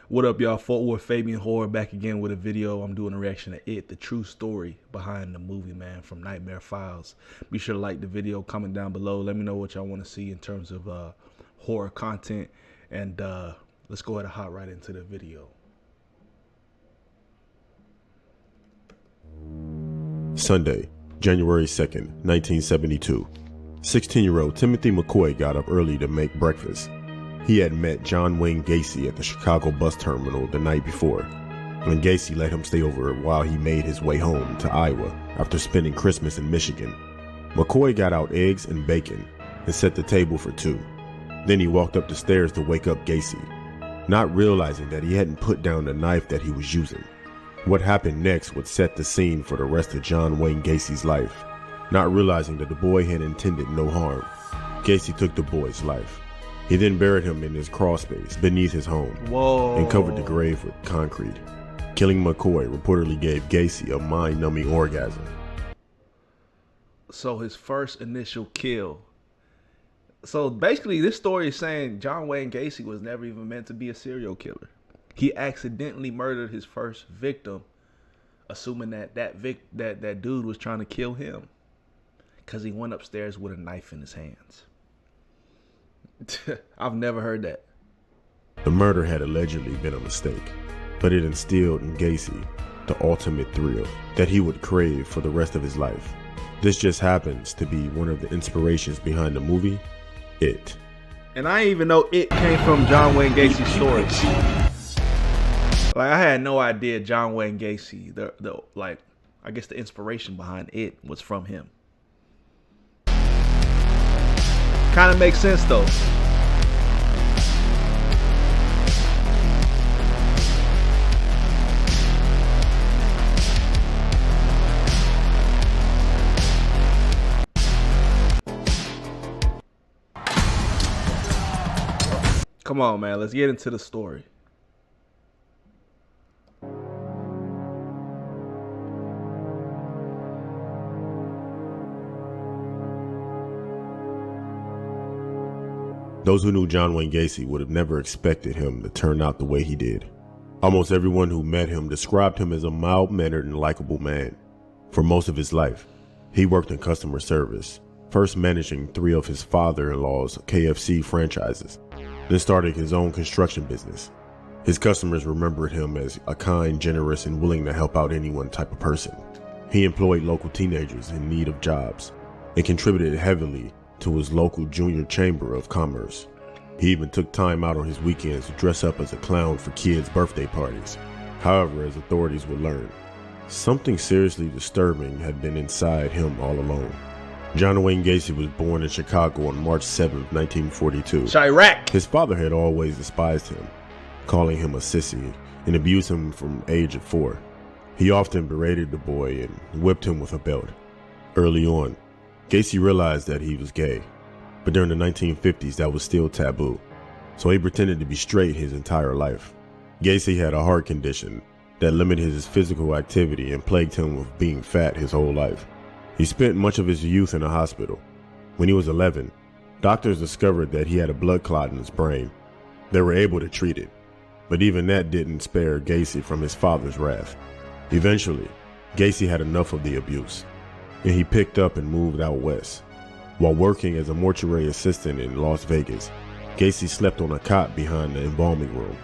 What up, y'all? Fort Worth Fabian Horror back again with a video. I'm doing a reaction to It, the true story behind the movie, man, from Nightmare Files. Be sure to like the video, comment down below. Let me know what y'all want to see in terms of horror content. And let's go ahead and hop right into the video. Sunday, January 2nd, 1972. 16-year-old Timothy McCoy got up early to make breakfast. He had met John Wayne Gacy at the Chicago bus terminal the night before, and Gacy let him stay over while he made his way home to Iowa after spending Christmas in Michigan. McCoy got out eggs and bacon and set the table for two. Then he walked up the stairs to wake up Gacy, not realizing that he hadn't put down the knife that he was using. What happened next would set the scene for the rest of John Wayne Gacy's life. Not realizing that the boy had intended no harm, Gacy took the boy's life. He then buried him in his crawl space beneath his home. Whoa. And covered the grave with concrete. Killing McCoy reportedly gave Gacy a mind-numbing orgasm. So his first initial kill. So basically this story is saying John Wayne Gacy was never even meant to be a serial killer. He accidentally murdered his first victim, assuming that dude was trying to kill him because he went upstairs with a knife in his hands. I've never heard that. The murder had allegedly been a mistake, but it instilled in Gacy the ultimate thrill that he would crave for the rest of his life. This just happens to be one of the inspirations behind the movie, It. And I didn't even know It came from John Wayne Gacy's story. Like, I had no idea John Wayne Gacy, I guess the inspiration behind It was from him. Kind of makes sense though. Come on, man, let's get into the story. Those who knew John Wayne Gacy would have never expected him to turn out the way he did. Almost everyone who met him described him as a mild-mannered and likable man. For most of his life, he worked in customer service, first managing 3 of his father-in-law's KFC franchises, then starting his own construction business. His customers remembered him as a kind, generous, and willing to help out anyone type of person. He employed local teenagers in need of jobs and contributed heavily to his local junior chamber of commerce. He even took time out on his weekends to dress up as a clown for kids' birthday parties. However, as authorities would learn, something seriously disturbing had been inside him all along. John Wayne Gacy was born in Chicago on March 7, 1942. Chirac. His father had always despised him, calling him a sissy, and abused him from the age of 4. He often berated the boy and whipped him with a belt. Early on, Gacy realized that he was gay, but during the 1950s that was still taboo, so he pretended to be straight his entire life. Gacy had a heart condition that limited his physical activity and plagued him with being fat his whole life. He spent much of his youth in a hospital. When he was 11, doctors discovered that he had a blood clot in his brain. They were able to treat it, but even that didn't spare Gacy from his father's wrath. Eventually, Gacy had enough of the abuse, and he picked up and moved out west. While working as a mortuary assistant in Las Vegas, Gacy slept on a cot behind the embalming room.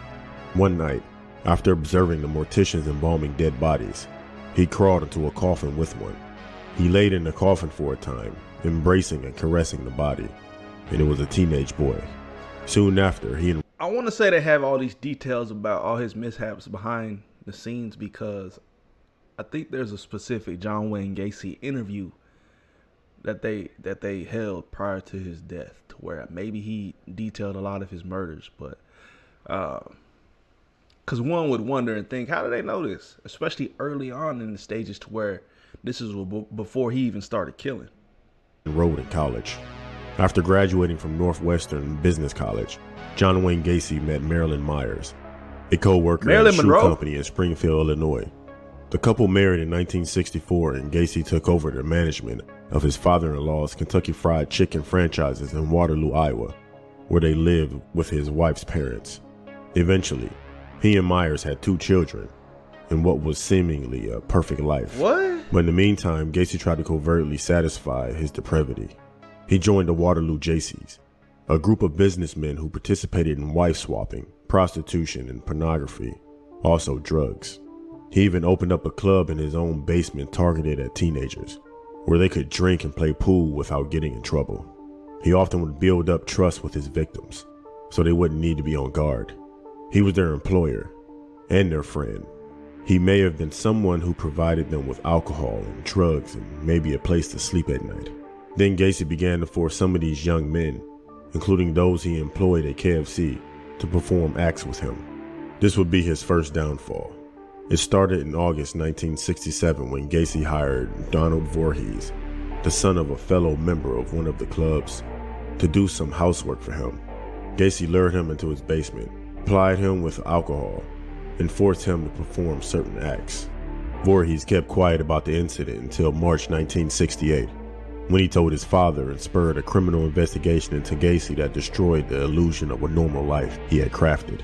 One night, after observing the morticians embalming dead bodies, he crawled into a coffin with one. He laid in the coffin for a time, embracing and caressing the body, and it was a teenage boy. Soon after, I want to say they have all these details about all his mishaps behind the scenes because I think there's a specific John Wayne Gacy interview that they held prior to his death, to where maybe he detailed a lot of his murders, but because one would wonder and think, how do they know this, especially early on in the stages, to where this is before he even started killing. Enrolled in college. After graduating from Northwestern Business College, John Wayne Gacy met Marilyn Myers, a co-worker at a shoe company in Springfield, Illinois. The couple married in 1964, and Gacy took over the management of his father-in-law's Kentucky Fried Chicken franchises in Waterloo, Iowa, where they lived with his wife's parents. Eventually, He and Myers had 2 children in what was seemingly a perfect life. What? But in the meantime, Gacy tried to covertly satisfy his depravity. He joined the Waterloo Jaycees, a group of businessmen who participated in wife swapping, prostitution, and pornography, also drugs. He even opened up a club in his own basement targeted at teenagers, where they could drink and play pool without getting in trouble. He often would build up trust with his victims, so they wouldn't need to be on guard. He was their employer and their friend. He may have been someone who provided them with alcohol and drugs and maybe a place to sleep at night. Then Gacy began to force some of these young men, including those he employed at KFC, to perform acts with him. This would be his first downfall. It started in August 1967 when Gacy hired Donald Voorhees, the son of a fellow member of one of the clubs, to do some housework for him. Gacy lured him into his basement, plied him with alcohol, and forced him to perform certain acts. Voorhees kept quiet about the incident until March 1968, when he told his father and spurred a criminal investigation into Gacy that destroyed the illusion of a normal life he had crafted.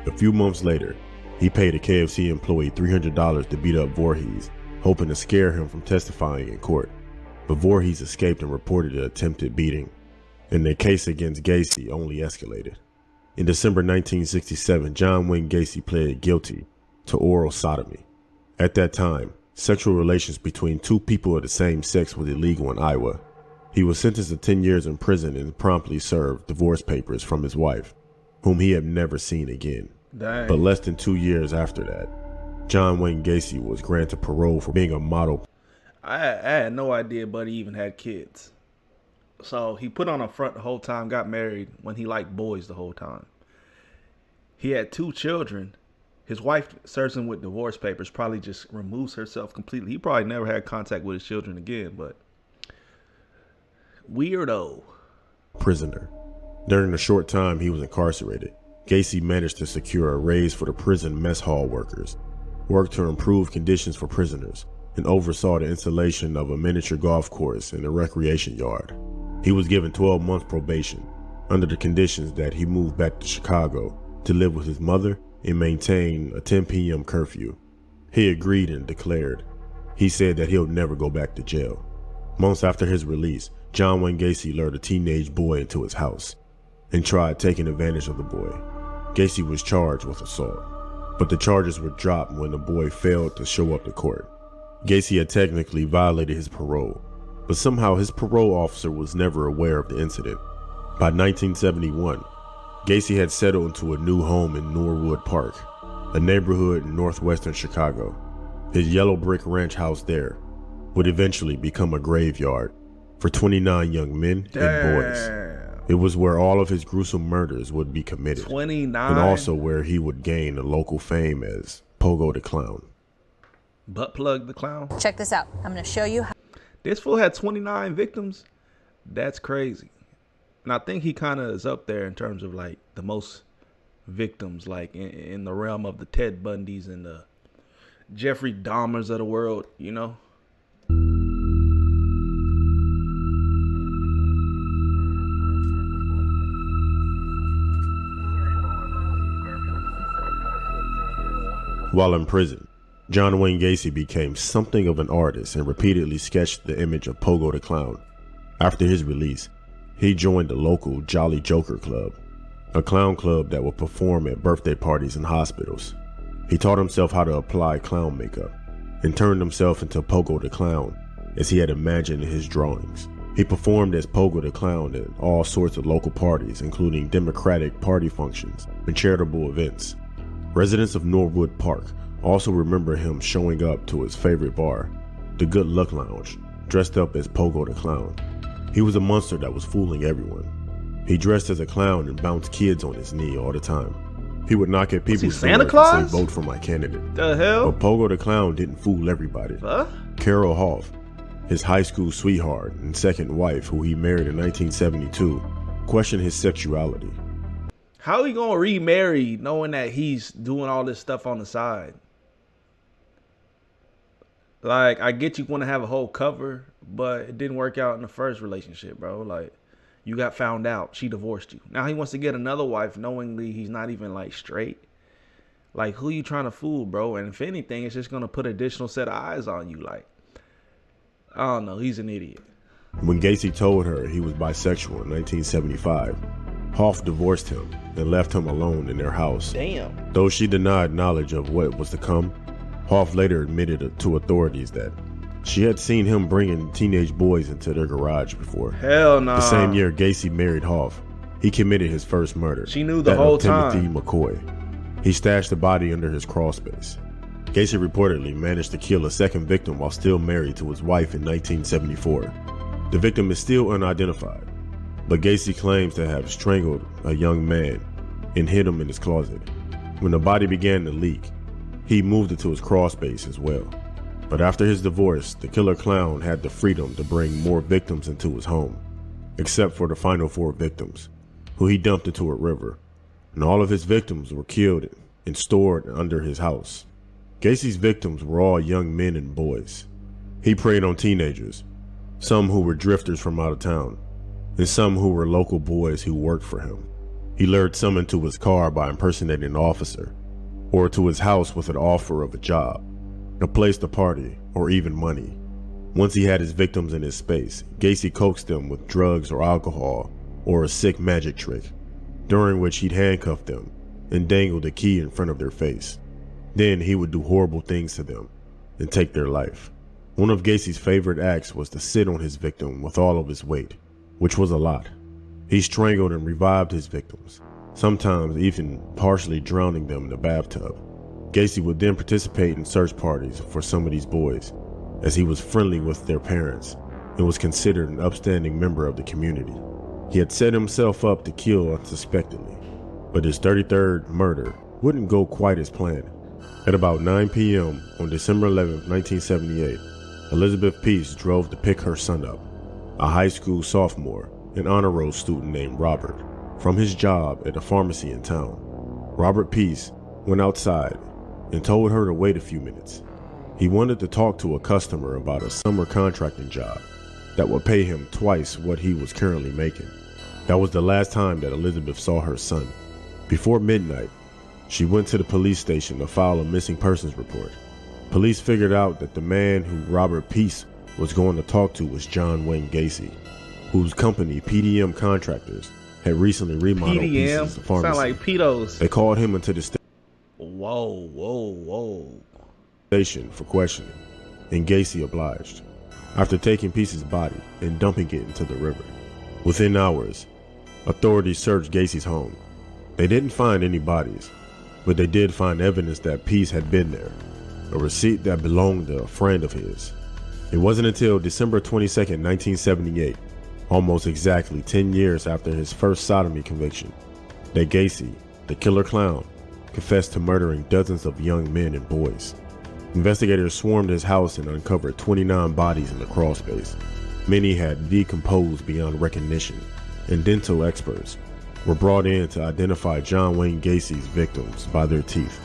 A few months later, he paid a KFC employee $300 to beat up Voorhees, hoping to scare him from testifying in court. But Voorhees escaped and reported an attempted beating, and the case against Gacy only escalated. In December 1967, John Wayne Gacy pled guilty to oral sodomy. At that time, sexual relations between 2 people of the same sex was illegal in Iowa. He was sentenced to 10 years in prison and promptly served divorce papers from his wife, whom he had never seen again. Dang. But less than 2 years after that, John Wayne Gacy was granted parole for being a model. I had no idea Buddy even had kids. So he put on a front the whole time, got married when he liked boys the whole time. He had 2 children. His wife serves him with divorce papers, probably just removes herself completely. He probably never had contact with his children again, but weirdo. Prisoner. During the short time he was incarcerated, Gacy managed to secure a raise for the prison mess hall workers, worked to improve conditions for prisoners, and oversaw the installation of a miniature golf course in a recreation yard. He was given 12 months probation under the conditions that he moved back to Chicago to live with his mother and maintain a 10 p.m. curfew. He agreed and declared. He said that he'll never go back to jail. Months after his release, John Wayne Gacy lured a teenage boy into his house and tried taking advantage of the boy. Gacy was charged with assault, but the charges were dropped when the boy failed to show up to court. Gacy had technically violated his parole, but somehow his parole officer was never aware of the incident. By 1971, Gacy had settled into a new home in Norwood Park, a neighborhood in northwestern Chicago. His yellow brick ranch house there would eventually become a graveyard for 29 young men and boys. It was where all of his gruesome murders would be committed. 29? And also where he would gain a local fame as Pogo the Clown. Butt plug the clown? Check this out. I'm going to show you how. This fool had 29 victims? That's crazy. And I think he kind of is up there in terms of like the most victims, like in the realm of the Ted Bundys and the Jeffrey Dahmers of the world, you know? While in prison, John Wayne Gacy became something of an artist and repeatedly sketched the image of Pogo the Clown. After his release, he joined the local Jolly Joker Club, a clown club that would perform at birthday parties and hospitals. He taught himself how to apply clown makeup and turned himself into Pogo the Clown as he had imagined in his drawings. He performed as Pogo the Clown at all sorts of local parties, including Democratic Party functions and charitable events. Residents of Norwood Park also remember him showing up to his favorite bar, the Good Luck Lounge, dressed up as Pogo the Clown. He was a monster that was fooling everyone. He dressed as a clown and bounced kids on his knee all the time. He would knock at people's Santa doors Claus? and say, "Vote for my candidate." The hell? But Pogo the Clown didn't fool everybody. Huh? Carol Hoff, his high school sweetheart and second wife, who he married in 1972, questioned his sexuality. How he gonna remarry knowing that he's doing all this stuff on the side? Like, I get you want to have a whole cover, but it didn't work out in the first relationship, bro. Like, you got found out. She divorced you. Now he wants to get another wife knowingly he's not even, like, straight. Like, who you trying to fool, bro? And if anything, it's just gonna put additional set of eyes on you. Like, I don't know. He's an idiot. When Gacy told her he was bisexual in 1975, Hoff divorced him and left him alone in their house. Damn. Though she denied knowledge of what was to come, Hoff later admitted to authorities that she had seen him bringing teenage boys into their garage before. Hell no. The same year Gacy married Hoff, he committed his first murder. She knew the that whole of Timothy time. McCoy. He stashed the body under his crawl space. Gacy reportedly managed to kill a second victim while still married to his wife in 1974. The victim is still unidentified, but Gacy claims to have strangled a young man and hid him in his closet. When the body began to leak, he moved it to his crawl space as well. But after his divorce, the killer clown had the freedom to bring more victims into his home, except for the final 4 victims, who he dumped into a river. And all of his victims were killed and stored under his house. Gacy's victims were all young men and boys. He preyed on teenagers, some who were drifters from out of town, and some who were local boys who worked for him. He lured some into his car by impersonating an officer, or to his house with an offer of a job, a place to party, or even money. Once he had his victims in his space, Gacy coaxed them with drugs or alcohol, or a sick magic trick, during which he'd handcuff them and dangle the key in front of their face. Then he would do horrible things to them and take their life. One of Gacy's favorite acts was to sit on his victim with all of his weight, which was a lot. He strangled and revived his victims, sometimes even partially drowning them in the bathtub. Gacy would then participate in search parties for some of these boys, as he was friendly with their parents and was considered an upstanding member of the community. He had set himself up to kill unsuspectedly, but his 33rd murder wouldn't go quite as planned. At about 9 p.m. on December 11, 1978, Elizabeth Peace drove to pick her son up, a high school sophomore and honor roll student named Robert, from his job at a pharmacy in town. Robert Peace went outside and told her to wait a few minutes. He wanted to talk to a customer about a summer contracting job that would pay him twice what he was currently making. That was the last time that Elizabeth saw her son. Before midnight, she went to the police station to file a missing persons report. Police figured out that the man who Robert Peace was going to talk to was John Wayne Gacy, whose company, PDM Contractors, had recently remodeled PDM? Peace's pharmacy. Sound like pedos. They called him into the Whoa. station for questioning, and Gacy obliged, after taking Peace's body and dumping it into the river. Within hours, authorities searched Gacy's home. They didn't find any bodies, but they did find evidence that Peace had been there, a receipt that belonged to a friend of his. It wasn't until December 22nd, 1978, almost exactly 10 years after his first sodomy conviction, that Gacy, the killer clown, confessed to murdering dozens of young men and boys. Investigators swarmed his house and uncovered 29 bodies in the crawl space. Many had decomposed beyond recognition, and dental experts were brought in to identify John Wayne Gacy's victims by their teeth.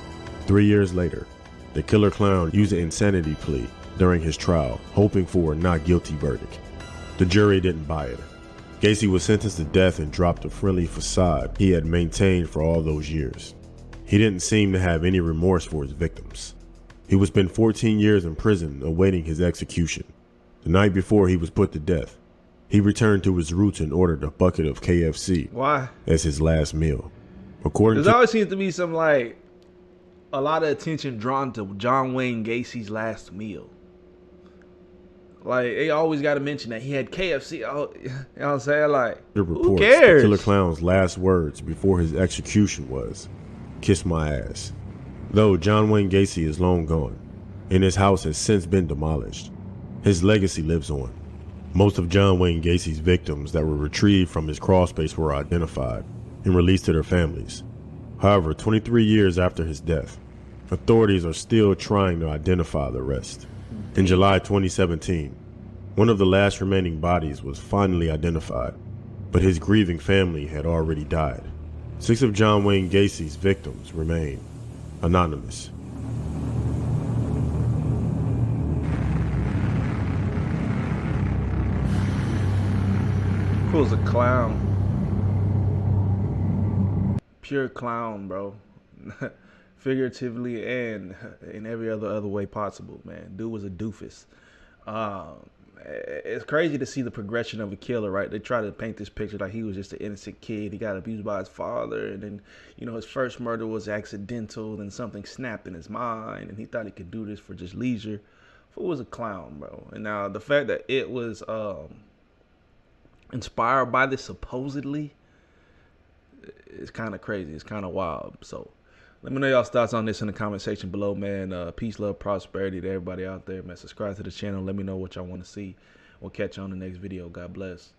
3 years later, the killer clown used an insanity plea during his trial, hoping for a not guilty verdict. The jury didn't buy it. Gacy was sentenced to death and dropped the friendly facade he had maintained for all those years. He didn't seem to have any remorse for his victims. He would spend 14 years in prison awaiting his execution. The night before he was put to death, he returned to his roots and ordered a bucket of KFC. Why? As his last meal. According There to always seems to be some, like, a lot of attention drawn to John Wayne Gacy's last meal. Like, they always got to mention that he had KFC. Oh, you know what I'm saying? Like, the who reports, cares? the killer clown's last words before his execution was, "Kiss my ass." Though John Wayne Gacy is long gone, and his house has since been demolished, his legacy lives on. Most of John Wayne Gacy's victims that were retrieved from his crawl space were identified and released to their families. However, 23 years after his death, authorities are still trying to identify the rest. In July 2017, one of the last remaining bodies was finally identified, but his grieving family had already died. 6 of John Wayne Gacy's victims remain anonymous. Who's a clown? Pure clown, bro. figuratively and in every other way possible, man. Dude was a doofus. It's crazy to see the progression of a killer, right? They try to paint this picture like he was just an innocent kid. He got abused by his father, and then, his first murder was accidental. Then something snapped in his mind, and he thought he could do this for just leisure. Fool was a clown, bro. And now the fact that it was inspired by this supposedly is kind of crazy. It's kind of wild. So let me know y'all's thoughts on this in the comment section below, man. Peace, love, prosperity to everybody out there, man. Subscribe to the channel. Let me know what y'all want to see. We'll catch you on the next video. God bless.